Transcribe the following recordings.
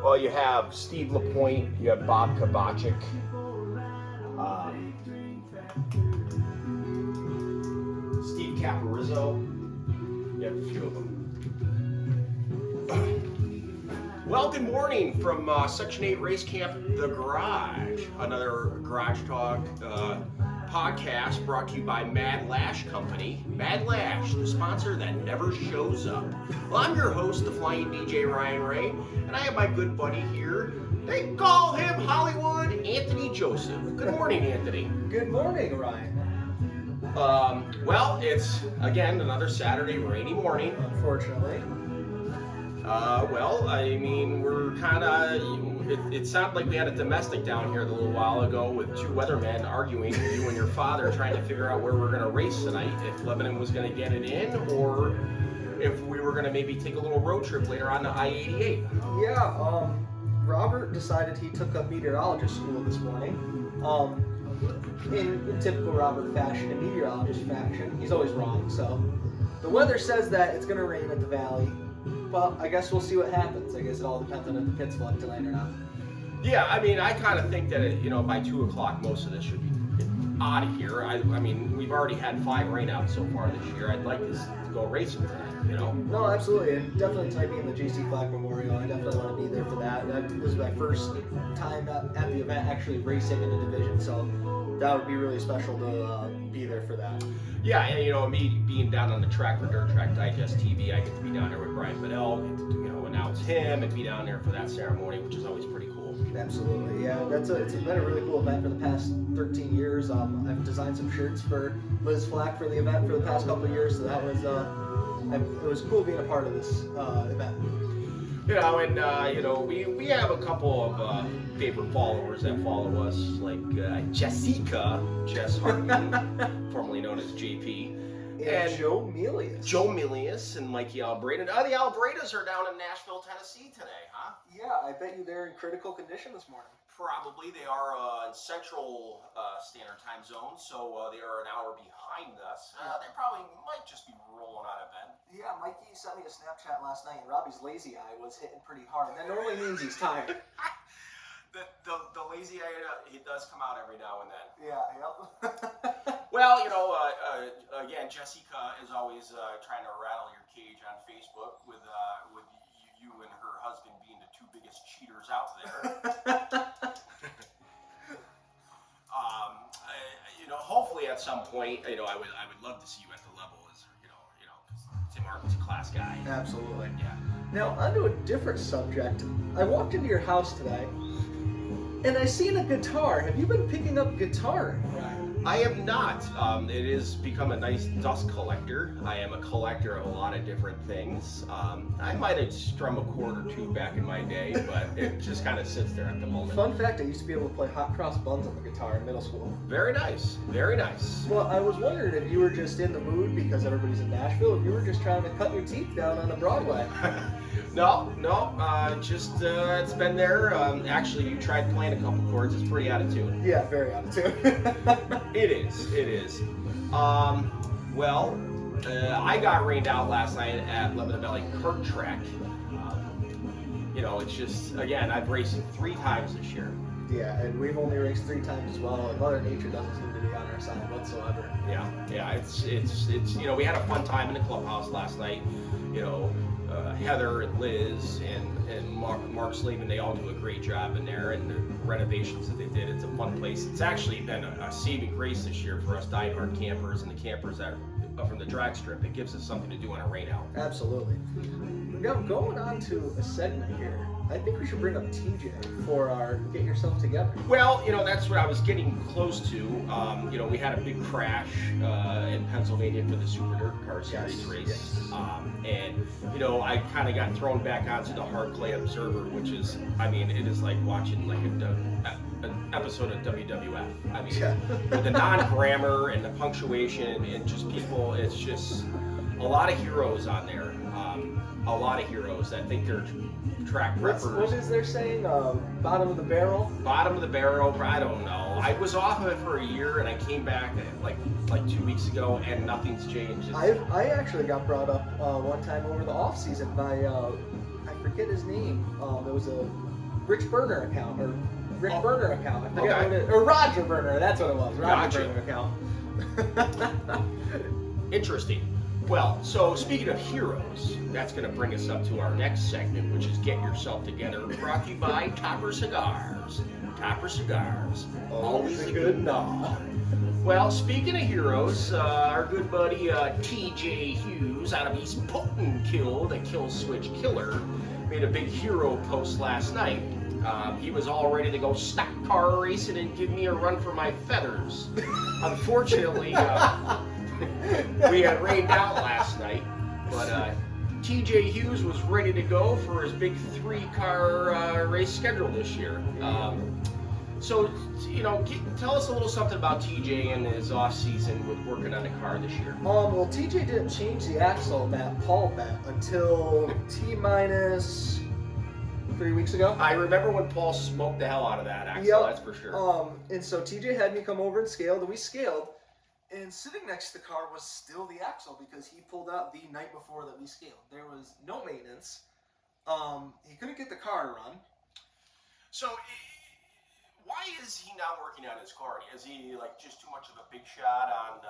Well, you have Steve Lapointe, you have Bob Kabachik, Steve Caparizzo. You have a few of them. Well, good morning from Section 8 Race Camp, The Garage. Another Garage Talk podcast brought to you by Mad Lash Company. Mad Lash, the sponsor that never shows up. Well, I'm your host, the Flying DJ Ryan Ray, and I have my good buddy here. They call him Hollywood Anthony Joseph. Good morning, Anthony. Good morning, Ryan. Well, it's, again, another Saturday rainy morning. Unfortunately. Well, I mean, we're kind of, it sounded like we had a domestic down here a little while ago with two weathermen arguing, you and your father, trying to figure out where we're going to race tonight, if Lebanon was going to get it in, or if we were going to maybe take a little road trip later on to I-88. Yeah, Robert decided he took up meteorologist school this morning. In typical Robert fashion, in meteorologist fashion, he's always wrong, so the weather says that it's going to rain at the Valley. Well, I guess we'll see what happens. I guess it all depends on if the pits flood tonight or not. Yeah, I mean, I kind of think that, by 2 o'clock, most of this should be out of here. I mean, we've already had 5 rainouts so far this year. I'd like to go racing tonight, No, absolutely. And definitely tonight being the J.C. Flack Memorial, I definitely want to be there for that. That was my first time at the event actually racing in a division, so that would be really special to be there for that. Yeah, and me being down on the track for Dirt Track Digest TV, I get to be down there with Brian Bedell, get to announce him and be down there for that ceremony, which is always pretty cool. Absolutely, yeah. It's been a really cool event for the past 13 years. I've designed some shirts for Liz Flack for the event for the past couple of years, so that was it was cool being a part of this event. We have a couple of favorite followers that follow us, like Jessica, Jess Hartman, formerly known as JP. And Joe Milius. Joe Milius and Mikey Albreda. The Albredas are down in Nashville, Tennessee today, huh? Yeah, I bet you they're in critical condition this morning. Probably. They are in Central Standard Time Zone, so they are an hour behind us. They probably might just be rolling out of bed. Yeah, Mikey sent me a Snapchat last night, and Robbie's lazy eye was hitting pretty hard. That normally means he's tired. The lazy eye, it does come out every now and then. Yeah, yep. Well, again, Jessica is always trying to rattle your cage on Facebook with you and her husband being the two biggest cheaters out there. Hopefully at some point, I would love to see you at the level as, because Tim Martin's a class guy. Absolutely. Yeah. Now, onto a different subject. I walked into your house today, and I seen a guitar. Have you been picking up guitar, Ryan? I have not. It has become a nice dust collector. I am a collector of a lot of different things. I might have strummed a chord or two back in my day, but it just kind of sits there at the moment. Fun fact, I used to be able to play hot cross buns on the guitar in middle school. Very nice. Very nice. Well, I was wondering if you were just in the mood because everybody's in Nashville, if you were just trying to cut your teeth down on the Broadway. No, it's been there. Actually, you tried playing a couple chords. It's pretty out of tune. Yeah, very out of tune. It is. I got rained out last night at Lebanon Valley Kurt Track. It's just, again, I've raced 3 times this year. Yeah, and we've only raced 3 times as well, and Mother Nature doesn't seem to be on our side whatsoever. Yeah, it's we had a fun time in the clubhouse last night. Heather and Liz and Mark Slavin, they all do a great job in there, and the renovations that they did, it's a fun place. It's actually been a saving grace this year for us diehard campers and the campers that are from the drag strip. It gives us something to do on a rain out. Absolutely. Now, going on to a segment here, I think we should bring up TJ for our Get Yourself Together. Well, that's what I was getting close to. We had a big crash in Pennsylvania for the Super Dirt Car Series race. Yes. I kind of got thrown back onto the Hard Clay Observer, which is, it is like watching like an episode of WWF. With the non-grammar and the punctuation and just people, it's just a lot of heroes on there. A lot of heroes that think they're track preppers. What is their saying? Bottom of the barrel? Bottom of the barrel, I don't know. I was off of it for a year and I came back like 2 weeks ago and nothing's changed. I actually got brought up one time over the off season by I forget his name. It was a Rich Burner account or Rick Burner account. I forget Okay. what it is. Or Roger Burner. That's what it was. Roger Gotcha. Burner account. Interesting. Well, so speaking of heroes, that's going to bring us up to our next segment, which is Get Yourself Together, brought to you by Topper Cigars. Topper Cigars. Always a good gnaw. Well, speaking of heroes, our good buddy TJ Hughes out of East Potenkill, the Kill Switch Killer, made a big hero post last night. He was all ready to go stock car racing and give me a run for my feathers. Unfortunately, we had rained out last night, but TJ Hughes was ready to go for his big 3-car race schedule this year. So, you know, tell us a little something about TJ and his off season with working on the car this year. Well, TJ didn't change the axle that Paul bet until T-minus 3 weeks ago. I remember when Paul smoked the hell out of that axle, Yep. that's for sure. And so TJ had me come over and scaled, and we scaled. And sitting next to the car was still the axle because he pulled out the night before that we scaled. There was no maintenance. He couldn't get the car to run. So, why is he not working on his car? Is he like just too much of a big shot on,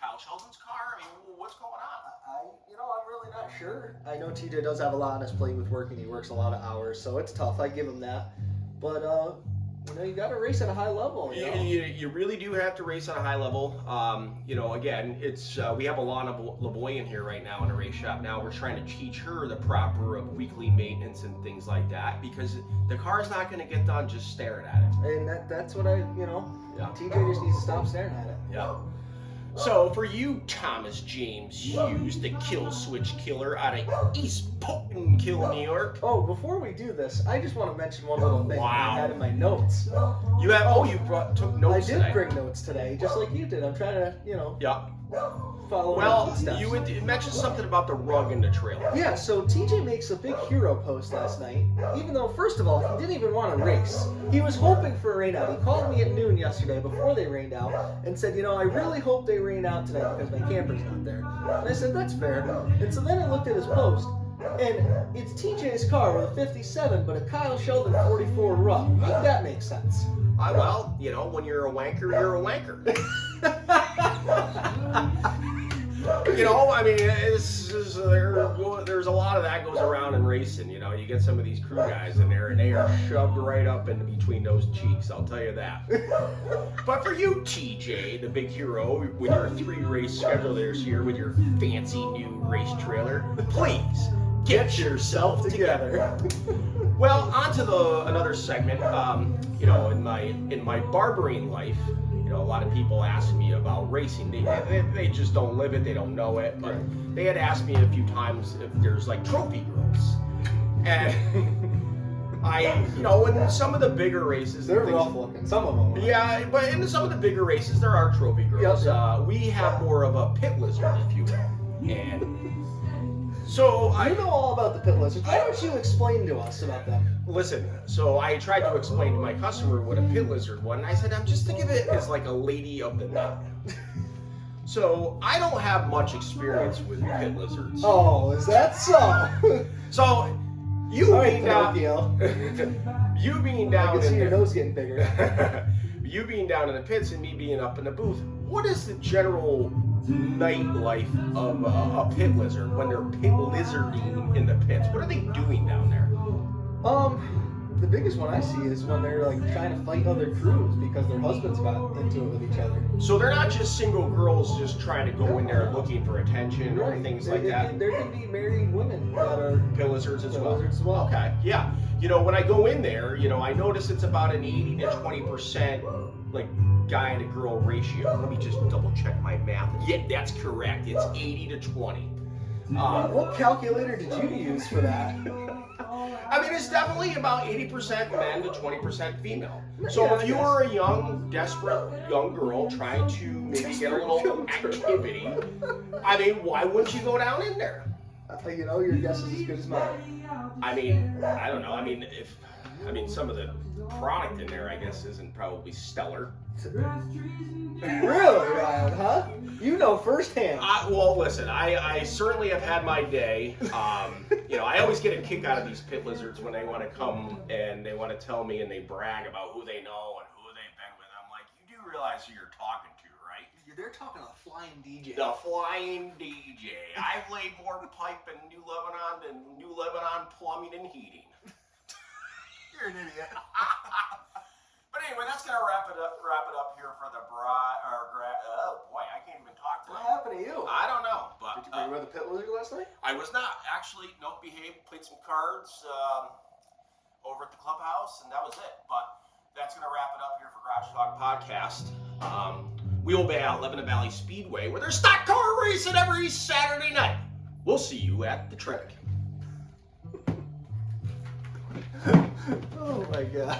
Kyle Sheldon's car? I mean, what's going on? I'm really not sure. I know TJ does have a lot on his plate with working. He works a lot of hours, so it's tough. I give him that. But, you got to race at a high level. You really do have to race at a high level. Again, it's we have Alana LaBoy in here right now in a race shop. Now we're trying to teach her the proper weekly maintenance and things like that because the car's not going to get done just staring at it. And that's what TJ just needs to stop staring at it. Yeah. So for you, Thomas James Hughes, the Kill Switch Killer out of East Potenkill, New York. Oh, before we do this, I just want to mention one little thing Wow. I had in my notes. You have took notes I did today. bring notes today, just like you did. I'm trying to, Yeah. follow Well, my footsteps. you mentioned something about the rug in the trailer. Yeah, so TJ makes a big hero post last night, even though, first of all, he didn't even want to race. He was hoping for a rain out. He called me at noon yesterday before they rained out and said, I really hope they rain out today because my camper's not there. And I said, that's fair. And so then I looked at his post, and it's TJ's car with a 57, but a Kyle Sheldon 44 rug. Make that make sense. When you're a wanker, you're a wanker. There's a lot of that goes around in racing. You get some of these crew guys in there, and they are shoved right up in between those cheeks. I'll tell you that. But for you, TJ, the big hero, with your 3-race schedule this year, with your fancy new race trailer, please get yourself together. Well, on to another segment. In my barbering life, a lot of people ask me about racing. They just don't live it. They don't know it. But they had asked me a few times if there's like trophy girls. And in some of the bigger races, They're rough looking, some of them. Yeah, but in some of the bigger races, there are trophy girls. Yep. We have more of a pit lizard, if you will. And so I know all about the pit lizards. Why don't you explain to us about them? Listen, so I tried to explain to my customer what a pit lizard was, and I said, I'm just thinking of it as like a lady of the night. So I don't have much experience with pit lizards. Oh, is that so? So you All right, being down, Pinocchio. you being I down can see in your the, nose getting bigger. you being down in the pits and me being up in the booth, what is the general nightlife of a pit lizard when they're pit lizarding in the pits? What are they doing down there? The biggest one I see is when they're like trying to fight other crews because their husbands got into it with each other. So they're not just single girls just trying to go in there looking for attention or things like that. There can be married women that are Pit lizards as pit well. lizards as well. Okay, yeah. When I go in there, I notice it's about an 80 to 20% like guy to girl ratio. Let me just double check my math. Yeah, that's correct. It's 80 to 20. What calculator did you use for that? It's definitely about 80% men to 20% female. So Yeah, if you I were a young, desperate young girl trying to maybe get a little activity, why wouldn't you go down in there? Your guess is as good as mine. I don't know. I mean, some of the product in there, I guess, isn't probably stellar. Really, Ryan, huh? You know firsthand. Well, listen, I certainly have had my day. You know, I always get a kick out of these pit lizards when they want to come and they want to tell me and they brag about who they know and who they've been with. I'm like, you do realize who you're talking to, right? They're talking to the Flying DJ. The Flying DJ. I've laid more pipe in New Lebanon than New Lebanon Plumbing and Heating. You're an idiot. But anyway, that's gonna wrap it up here for the oh boy, I can't even talk What today. happened to you? I don't know, but Did you bring with the pit lizard last night? I was not actually. Nope, behaved. Played some cards over at the clubhouse, and that was it. But that's gonna wrap it up here for Garage Talk Podcast. We will be at Lebanon Valley Speedway, where there's stock car racing every Saturday night. We'll see you at the track. Oh my god.